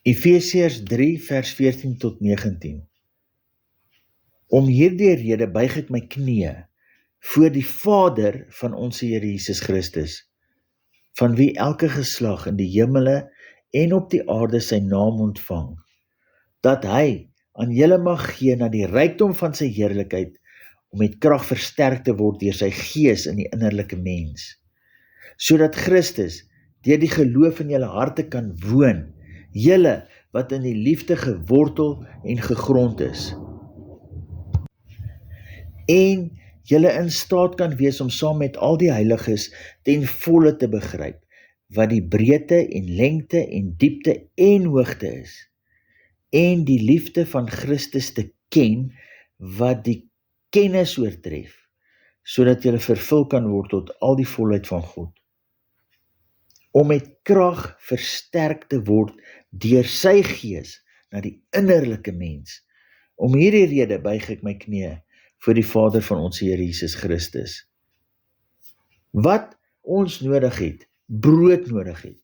Efesiërs 3 vers 14 tot 19. Om hierdie rede buig ek my knieë voor die Vader van ons Here Jesus Christus, van wie elke geslag in die hemele en op die aarde sy naam ontvang, dat hy aan julle mag gee na die rykdom van sy heerlikheid, om met krag versterk te word deur sy gees in die innerlike mens, sodat Christus deur die geloof in julle harte kan woon, julle wat in die liefde gewortel en gegrond is, en julle in staat kan wees om saam met al die heiliges ten volle te begryp, wat die breedte en lengte en diepte en hoogte is, en die liefde van Christus te ken, wat die kennis oortref, sodat julle vervul kan word tot al die volheid van God, om met krag versterk te word deur sy gees na die innerlike mens. Om hierdie rede buig ek my knieë voor die Vader van ons Here Jesus Christus. Wat ons nodig het, brood nodig het,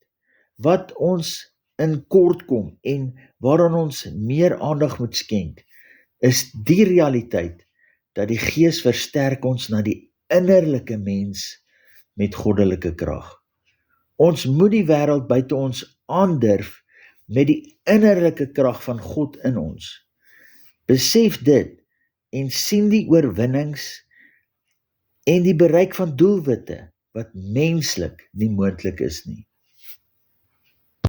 wat ons in kort kom en waaraan ons meer aandag moet skenk, is die realiteit dat die Gees versterk ons na die innerlike mens met goddelike krag. Ons moet die wêreld buite ons aandurf met die innerlike krag van God in ons. Besef dit en sien die oorwinnings en die bereik van doelwitte wat menslik nie moontlik is nie.